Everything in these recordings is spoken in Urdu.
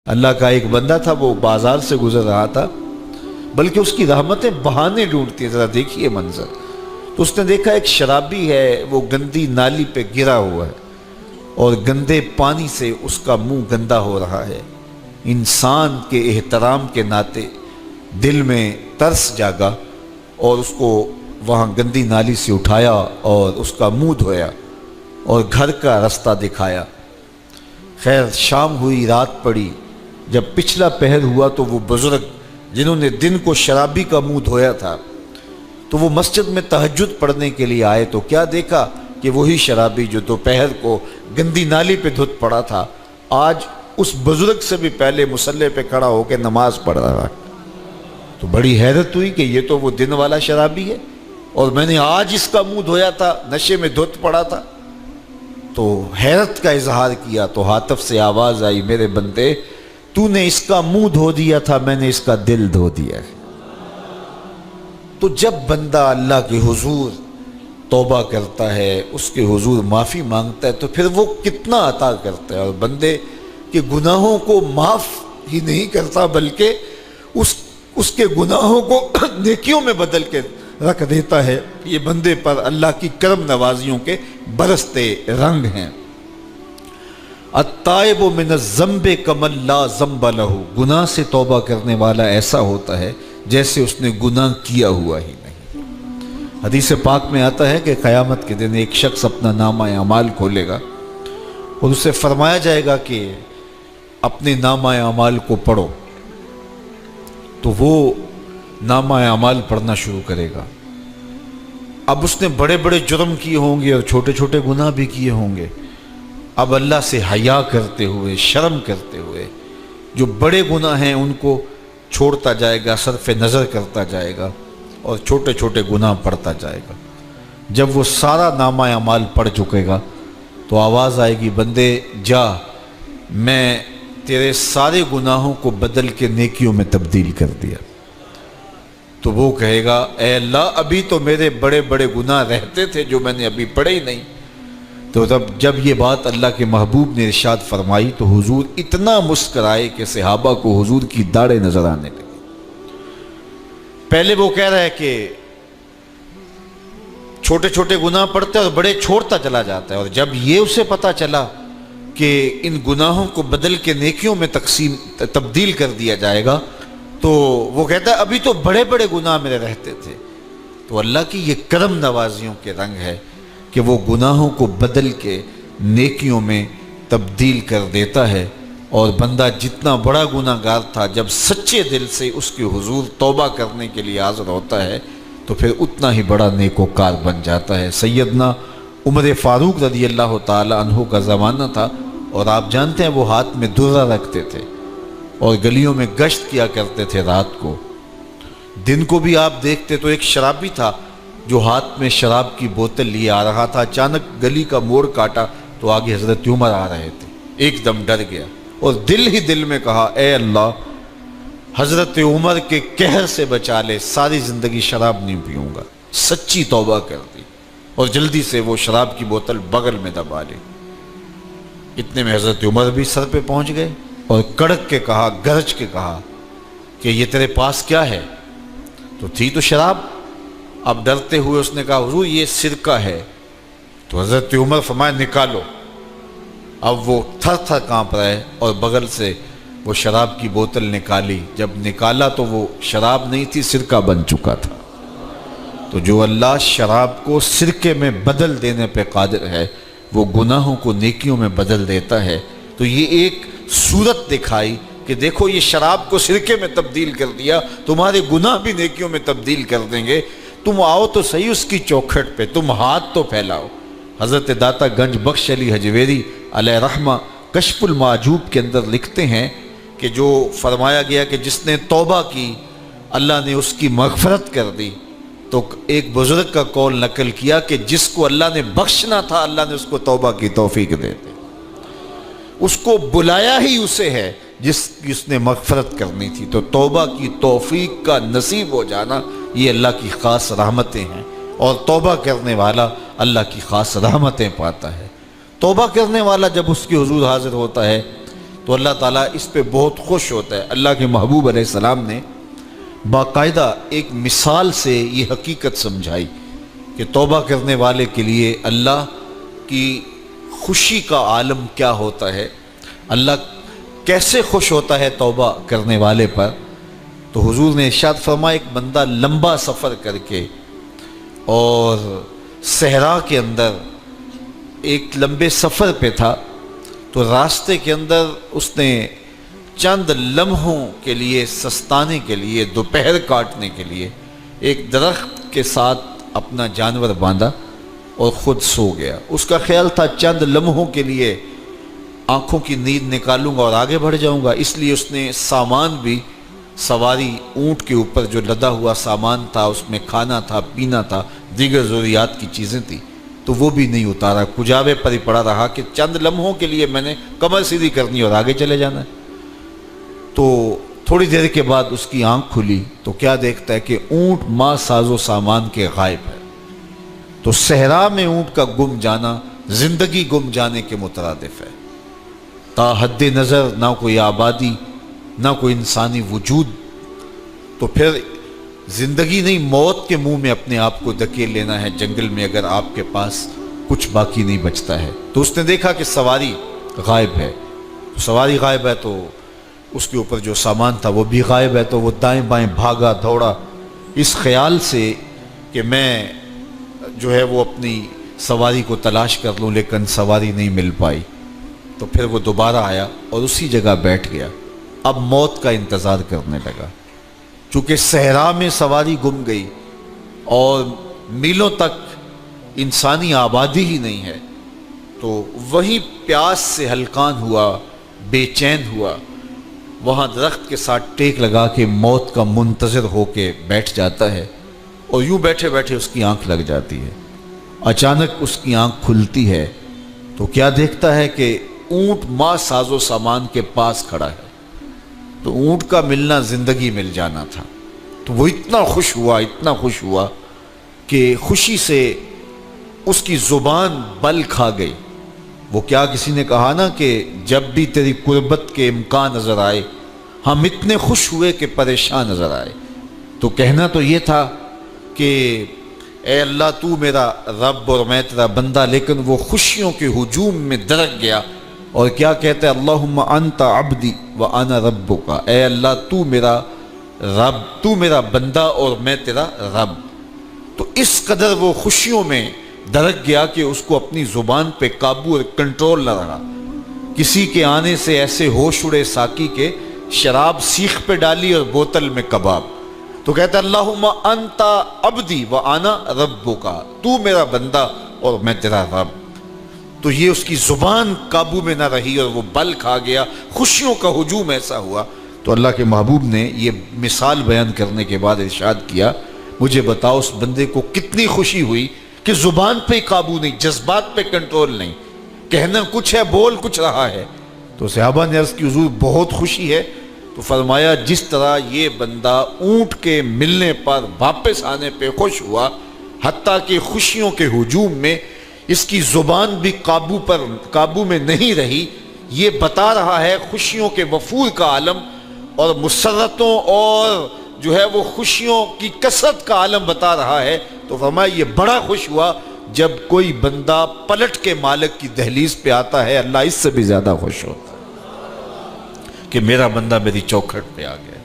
اللہ کا ایک بندہ تھا، وہ بازار سے گزر رہا تھا، بلکہ اس کی رحمتیں بہانے ڈھونڈتی ہیں، ذرا دیکھیے منظر۔ تو اس نے دیکھا ایک شرابی ہے، وہ گندی نالی پہ گرا ہوا ہے اور گندے پانی سے اس کا منہ گندا ہو رہا ہے۔ انسان کے احترام کے ناطے دل میں ترس جاگا اور اس کو وہاں گندی نالی سے اٹھایا اور اس کا منہ دھویا اور گھر کا رستہ دکھایا۔ خیر شام ہوئی، رات پڑی، جب پچھلا پہر ہوا تو وہ بزرگ جنہوں نے دن کو شرابی کا منہ دھویا تھا تو وہ مسجد میں تہجد پڑھنے کے لیے آئے تو کیا دیکھا کہ وہی شرابی جو دوپہر کو گندی نالی پہ دھت پڑا تھا آج اس بزرگ سے بھی پہلے مصلی پہ کھڑا ہو کے نماز پڑھ رہا ہے۔ تو بڑی حیرت ہوئی کہ یہ تو وہ دن والا شرابی ہے اور میں نے آج اس کا منہ دھویا تھا، نشے میں دھت پڑا تھا۔ تو حیرت کا اظہار کیا تو ہاتف سے آواز آئی، میرے بندے تو نے اس کا منہ دھو دیا تھا، میں نے اس کا دل دھو دیا ہے۔ تو جب بندہ اللہ کے حضور توبہ کرتا ہے، اس کے حضور معافی مانگتا ہے، تو پھر وہ کتنا عطا کرتا ہے، اور بندے کے گناہوں کو معاف ہی نہیں کرتا بلکہ اس کے گناہوں کو نیکیوں میں بدل کے رکھ دیتا ہے۔ یہ بندے پر اللہ کی کرم نوازیوں کے برستے رنگ ہیں۔ التائب من الذنب کمن لا ذنب لہ، گناہ سے توبہ کرنے والا ایسا ہوتا ہے جیسے اس نے گناہ کیا ہوا ہی نہیں۔ حدیث پاک میں آتا ہے کہ قیامت کے دن ایک شخص اپنا نامہ اعمال کھولے گا اور اسے فرمایا جائے گا کہ اپنے نامہ اعمال کو پڑھو، تو وہ نامہ اعمال پڑھنا شروع کرے گا۔ اب اس نے بڑے بڑے جرم کیے ہوں گے اور چھوٹے چھوٹے گناہ بھی کیے ہوں گے۔ اب اللہ سے حیا کرتے ہوئے، شرم کرتے ہوئے جو بڑے گناہ ہیں ان کو چھوڑتا جائے گا، صرف نظر کرتا جائے گا اور چھوٹے چھوٹے گناہ پڑھتا جائے گا۔ جب وہ سارا نامہ اعمال پڑھ چکے گا تو آواز آئے گی، بندے جا، میں تیرے سارے گناہوں کو بدل کے نیکیوں میں تبدیل کر دیا۔ تو وہ کہے گا، اے اللہ ابھی تو میرے بڑے بڑے گناہ رہتے تھے جو میں نے ابھی پڑھے ہی نہیں۔ تو جب یہ بات اللہ کے محبوب نے ارشاد فرمائی تو حضور اتنا مسکرائے کہ صحابہ کو حضور کی داڑھیں نظر آنے لگی۔ پہلے وہ کہہ رہا ہے کہ چھوٹے چھوٹے گناہ پڑھتا ہے اور بڑے چھوڑتا چلا جاتا ہے، اور جب یہ اسے پتا چلا کہ ان گناہوں کو بدل کے نیکیوں میں تبدیل کر دیا جائے گا تو وہ کہتا ہے ابھی تو بڑے بڑے گناہ میرے رہتے تھے۔ تو اللہ کی یہ کرم نوازیوں کے رنگ ہے کہ وہ گناہوں کو بدل کے نیکیوں میں تبدیل کر دیتا ہے، اور بندہ جتنا بڑا گناہ گار تھا جب سچے دل سے اس کے حضور توبہ کرنے کے لیے حاضر ہوتا ہے تو پھر اتنا ہی بڑا نیکوکار بن جاتا ہے۔ سیدنا عمر فاروق رضی اللہ تعالی عنہ کا زمانہ تھا، اور آپ جانتے ہیں وہ ہاتھ میں درہ رکھتے تھے اور گلیوں میں گشت کیا کرتے تھے رات کو۔ دن کو بھی آپ دیکھتے تو ایک شرابی تھا جو ہاتھ میں شراب کی بوتل لیے آ رہا تھا، اچانک گلی کا موڑ کاٹا تو آگے حضرت عمر آ رہے تھے، ایک دم ڈر گیا اور دل ہی دل میں کہا، اے اللہ حضرت عمر کے قہر سے بچا لے، ساری زندگی شراب نہیں پیوں گا۔ سچی توبہ کر دی اور جلدی سے وہ شراب کی بوتل بغل میں دبا لی۔ اتنے میں حضرت عمر بھی سر پہ پہنچ گئے اور کڑک کے کہا، گرج کے کہا کہ یہ تیرے پاس کیا ہے؟ تو تھی تو شراب۔ اب ڈرتے ہوئے اس نے کہا، حضور یہ سرکہ ہے۔ تو حضرت عمر فرمایا، نکالو۔ اب وہ تھر تھر کانپ رہے اور بغل سے وہ شراب کی بوتل نکالی۔ جب نکالا تو وہ شراب نہیں تھی، سرکہ بن چکا تھا۔ تو جو اللہ شراب کو سرکے میں بدل دینے پہ قادر ہے، وہ گناہوں کو نیکیوں میں بدل دیتا ہے۔ تو یہ ایک صورت دکھائی کہ دیکھو یہ شراب کو سرکے میں تبدیل کر دیا، تمہارے گناہ بھی نیکیوں میں تبدیل کر دیں گے۔ تم آؤ تو صحیح اس کی چوکھٹ پہ، تم ہاتھ تو پھیلاؤ۔ حضرت داتا گنج بخش علی حجویری علیہ رحمہ کشف المعجوب کے اندر لکھتے ہیں کہ جو فرمایا گیا کہ جس نے توبہ کی اللہ نے اس کی مغفرت کر دی، تو ایک بزرگ کا قول نقل کیا کہ جس کو اللہ نے بخشنا تھا اللہ نے اس کو توبہ کی توفیق دے دی۔ اس کو بلایا ہی اسے ہے جس نے مغفرت کرنی تھی۔ تو توبہ کی توفیق کا نصیب ہو جانا یہ اللہ کی خاص رحمتیں ہیں، اور توبہ کرنے والا اللہ کی خاص رحمتیں پاتا ہے۔ توبہ کرنے والا جب اس کے حضور حاضر ہوتا ہے تو اللہ تعالیٰ اس پہ بہت خوش ہوتا ہے۔ اللہ کے محبوب علیہ السلام نے باقاعدہ ایک مثال سے یہ حقیقت سمجھائی کہ توبہ کرنے والے کے لیے اللہ کی خوشی کا عالم کیا ہوتا ہے، اللہ کیسے خوش ہوتا ہے توبہ کرنے والے پر۔ تو حضور نے ارشاد فرمایا ایک بندہ لمبا سفر کر کے اور صحرا کے اندر ایک لمبے سفر پہ تھا، تو راستے کے اندر اس نے چند لمحوں کے لیے سستانے کے لیے، دوپہر کاٹنے کے لیے ایک درخت کے ساتھ اپنا جانور باندھا اور خود سو گیا۔ اس کا خیال تھا چند لمحوں کے لیے آنکھوں کی نیند نکالوں گا اور آگے بڑھ جاؤں گا، اس لیے اس نے سامان بھی سواری اونٹ کے اوپر جو لدا ہوا سامان تھا، اس میں کھانا تھا، پینا تھا، دیگر ضروریات کی چیزیں تھیں، تو وہ بھی نہیں اتارا، کجاوے پر ہی پڑا رہا کہ چند لمحوں کے لیے میں نے کمر سیدھی کرنی اور آگے چلے جانا ہے۔ تو تھوڑی دیر کے بعد اس کی آنکھ کھلی تو کیا دیکھتا ہے کہ اونٹ ماں ساز و سامان کے غائب ہے۔ تو صحرا میں اونٹ کا گم جانا زندگی گم جانے کے مترادف ہے۔ تا حد نظر نہ کوئی آبادی، نہ کوئی انسانی وجود، تو پھر زندگی نہیں موت کے منہ میں اپنے آپ کو دھکیل لینا ہے جنگل میں، اگر آپ کے پاس کچھ باقی نہیں بچتا ہے۔ تو اس نے دیکھا کہ سواری غائب ہے، سواری غائب ہے تو اس کے اوپر جو سامان تھا وہ بھی غائب ہے، تو وہ دائیں بائیں بھاگا دوڑا اس خیال سے کہ میں جو ہے وہ اپنی سواری کو تلاش کر لوں، لیکن سواری نہیں مل پائی۔ تو پھر وہ دوبارہ آیا اور اسی جگہ بیٹھ گیا، اب موت کا انتظار کرنے لگا۔ چونکہ صحرا میں سواری گم گئی اور میلوں تک انسانی آبادی ہی نہیں ہے، تو وہیں پیاس سے ہلکان ہوا، بے چین ہوا، وہاں درخت کے ساتھ ٹیک لگا کے موت کا منتظر ہو کے بیٹھ جاتا ہے، اور یوں بیٹھے بیٹھے اس کی آنکھ لگ جاتی ہے۔ اچانک اس کی آنکھ کھلتی ہے تو کیا دیکھتا ہے کہ اونٹ ماں ساز و سامان کے پاس کھڑا ہے۔ تو اونٹ کا ملنا زندگی مل جانا تھا، تو وہ اتنا خوش ہوا کہ خوشی سے اس کی زبان بل کھا گئی۔ وہ کیا کسی نے کہا نا کہ جب بھی تیری قربت کے امکان نظر آئے ہم اتنے خوش ہوئے کہ پریشان نظر آئے۔ تو کہنا تو یہ تھا کہ اے اللہ تو میرا رب اور میں تیرا بندہ، لیکن وہ خوشیوں کے ہجوم میں درک گیا اور کیا کہتا ہے، اللہم انت عبدی وانا ربک، اے اللہ تو میرا رب، تو میرا بندہ اور میں تیرا رب۔ تو اس قدر وہ خوشیوں میں درک گیا کہ اس کو اپنی زبان پہ قابو اور کنٹرول نہ رہا۔ کسی کے آنے سے ایسے ہوش اڑے ساقی کے، شراب سیخ پہ ڈالی اور بوتل میں کباب۔ تو کہتا ہے اللہم انت عبدی وانا ربک، تو میرا بندہ اور میں تیرا رب۔ تو یہ اس کی زبان قابو میں نہ رہی اور وہ بل کھا گیا، خوشیوں کا ہجوم ایسا ہوا۔ تو اللہ کے محبوب نے یہ مثال بیان کرنے کے بعد ارشاد کیا، مجھے بتاؤ اس بندے کو کتنی خوشی ہوئی کہ زبان پہ قابو نہیں، جذبات پہ کنٹرول نہیں، کہنا کچھ ہے بول کچھ رہا ہے۔ تو صحابہ نے عرض کی حضور بہت خوشی ہے۔ تو فرمایا جس طرح یہ بندہ اونٹ کے ملنے پر واپس آنے پہ خوش ہوا، حتیٰ کہ خوشیوں کے ہجوم میں اس کی زبان بھی قابو میں نہیں رہی، یہ بتا رہا ہے خوشیوں کے وفور کا عالم اور مسرتوں اور جو ہے وہ خوشیوں کی کثرت کا عالم بتا رہا ہے۔ تو فرمایا یہ بڑا خوش ہوا جب کوئی بندہ پلٹ کے مالک کی دہلیز پہ آتا ہے، اللہ اس سے بھی زیادہ خوش ہوتا ہے کہ میرا بندہ میری چوکھٹ پہ آ گیا۔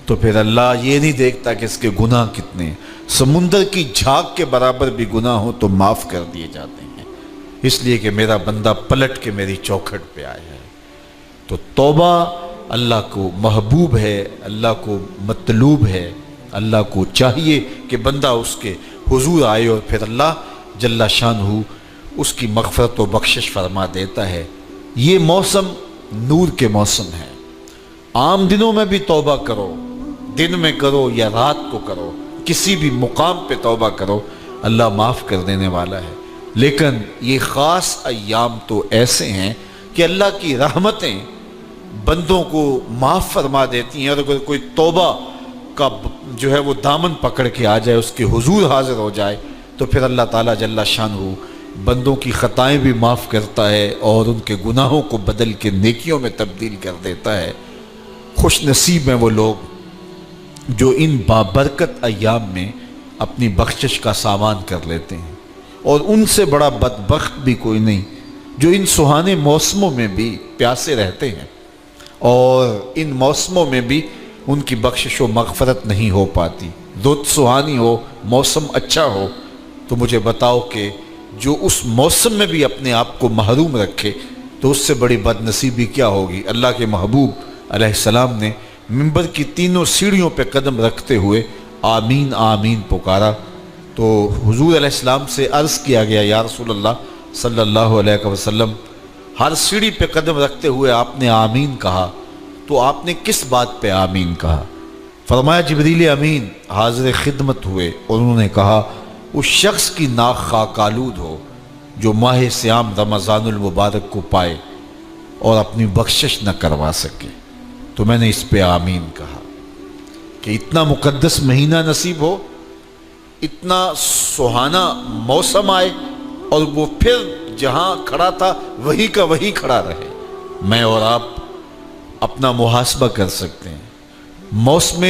تو پھر اللہ یہ نہیں دیکھتا کہ اس کے گناہ کتنے ہیں، سمندر کی جھاگ کے برابر بھی گناہ ہو تو معاف کر دیے جاتے ہیں، اس لیے کہ میرا بندہ پلٹ کے میری چوکھٹ پہ آیا ہے۔ تو توبہ اللہ کو محبوب ہے، اللہ کو مطلوب ہے، اللہ کو چاہیے کہ بندہ اس کے حضور آئے اور پھر اللہ جل شانہ اس کی مغفرت و بخشش فرما دیتا ہے۔ یہ موسم نور کے موسم ہے، عام دنوں میں بھی توبہ کرو، دن میں کرو یا رات کو کرو، کسی بھی مقام پہ توبہ کرو، اللہ معاف کر دینے والا ہے۔ لیکن یہ خاص ایام تو ایسے ہیں کہ اللہ کی رحمتیں بندوں کو معاف فرما دیتی ہیں، اور اگر کوئی توبہ کا جو ہے وہ دامن پکڑ کے آ جائے، اس کے حضور حاضر ہو جائے، تو پھر اللہ تعالیٰ جل شانہ بندوں کی خطائیں بھی معاف کرتا ہے اور ان کے گناہوں کو بدل کے نیکیوں میں تبدیل کر دیتا ہے۔ خوش نصیب ہیں وہ لوگ جو ان بابرکت ایام میں اپنی بخشش کا سامان کر لیتے ہیں، اور ان سے بڑا بدبخت بھی کوئی نہیں جو ان سہانے موسموں میں بھی پیاسے رہتے ہیں اور ان موسموں میں بھی ان کی بخشش و مغفرت نہیں ہو پاتی۔ رت سہانی ہو، موسم اچھا ہو، تو مجھے بتاؤ کہ جو اس موسم میں بھی اپنے آپ کو محروم رکھے تو اس سے بڑی بد نصیبی کیا ہوگی۔ اللہ کے محبوب علیہ السلام نے منبر کی تینوں سیڑھیوں پہ قدم رکھتے ہوئے آمین آمین پکارا، تو حضور علیہ السلام سے عرض کیا گیا یا رسول اللہ صلی اللہ علیہ وسلم، ہر سیڑھی پہ قدم رکھتے ہوئے آپ نے آمین کہا، تو آپ نے کس بات پہ آمین کہا؟ فرمایا جبریل امین حاضر خدمت ہوئے اور انہوں نے کہا اس شخص کی ناک خاک آلود ہو جو ماہ صیام رمضان المبارک کو پائے اور اپنی بخشش نہ کروا سکے۔ تو میں نے اس پہ آمین کہا کہ اتنا مقدس مہینہ نصیب ہو، اتنا سہانا موسم آئے اور وہ پھر جہاں کھڑا تھا وہی کا وہی کھڑا رہے۔ میں اور آپ اپنا محاسبہ کر سکتے ہیں۔ موسم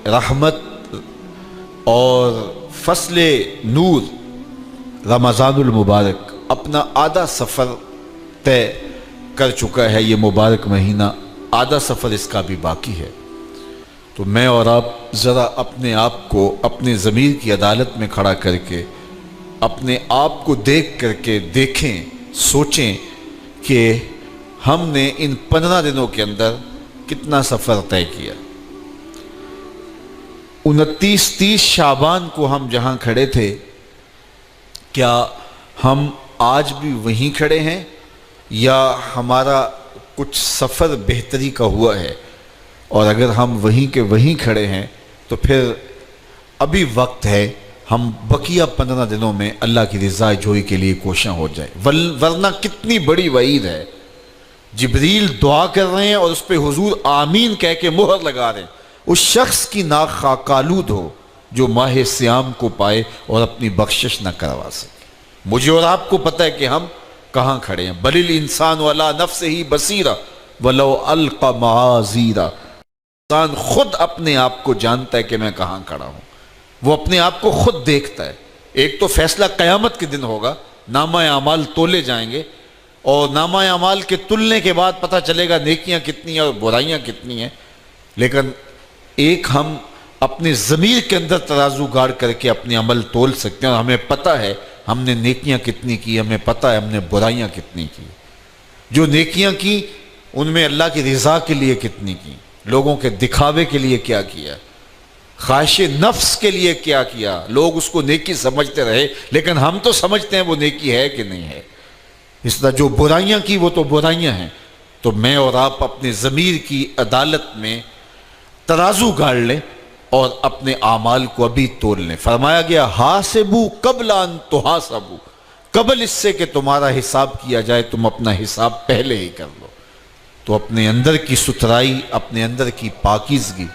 رحمت اور فصل نور رمضان المبارک اپنا آدھا سفر طے کر چکا ہے، یہ مبارک مہینہ آدھا سفر اس کا بھی باقی ہے۔ تو میں اور آپ ذرا اپنے آپ کو اپنے ضمیر کی عدالت میں کھڑا کر کے اپنے آپ کو دیکھ کر کے دیکھیں، سوچیں کہ ہم نے ان 15 دنوں کے اندر کتنا سفر طے کیا۔ 29-30 شعبان کو ہم جہاں کھڑے تھے، کیا ہم آج بھی وہیں کھڑے ہیں یا ہمارا کچھ سفر بہتری کا ہوا ہے؟ اور اگر ہم وہیں کے وہیں کھڑے ہیں تو پھر ابھی وقت ہے ہم بقیہ 15 دنوں میں اللہ کی رضا جوئی کے لیے کوشاں ہو جائیں، ورنہ کتنی بڑی وعید ہے۔ جبریل دعا کر رہے ہیں اور اس پہ حضور آمین کہہ کے مہر لگا رہے ہیں، اس شخص کی ناک خاک آلود ہو جو ماہ صیام کو پائے اور اپنی بخشش نہ کروا سکے۔ مجھے اور آپ کو پتہ ہے کہ ہم کہاں کھڑے ہیں۔ بل الانسان علی نفسہ بصیرہ ولو القی معاذیرہ، انسان خود اپنے آپ کو جانتا ہے کہ میں کہاں کھڑا ہوں، وہ اپنے آپ کو خود دیکھتا ہے۔ ایک تو فیصلہ قیامت کے دن ہوگا، نامہ اعمال تولے جائیں گے اور نامہ اعمال کے تلنے کے بعد پتہ چلے گا نیکیاں کتنی ہیں اور برائیاں کتنی ہیں۔ لیکن ایک ہم اپنے ضمیر کے اندر ترازو گاڑ کر کے اپنے عمل تول سکتے ہیں اور ہمیں پتہ ہے ہم نے نیکیاں کتنی کی، ہمیں پتہ ہے ہم نے برائیاں کتنی کی۔ جو نیکیاں کی ان میں اللہ کی رضا کے لیے کتنی کی، لوگوں کے دکھاوے کے لیے کیا کیا، خواہش نفس کے لیے کیا کیا۔ لوگ اس کو نیکی سمجھتے رہے لیکن ہم تو سمجھتے ہیں وہ نیکی ہے کہ نہیں ہے۔ اس طرح جو برائیاں کی وہ تو برائیاں ہیں۔ تو میں اور آپ اپنے ضمیر کی عدالت میں ترازو گاڑ لیں اور اپنے اعمال کو ابھی تول لیں۔ فرمایا گیا حاسبو قبل ان تحاسبو، قبل اس سے کہ تمہارا حساب کیا جائے تم اپنا حساب پہلے ہی کر لو۔ تو اپنے اندر کی ستھرائی، اپنے اندر کی پاکیزگی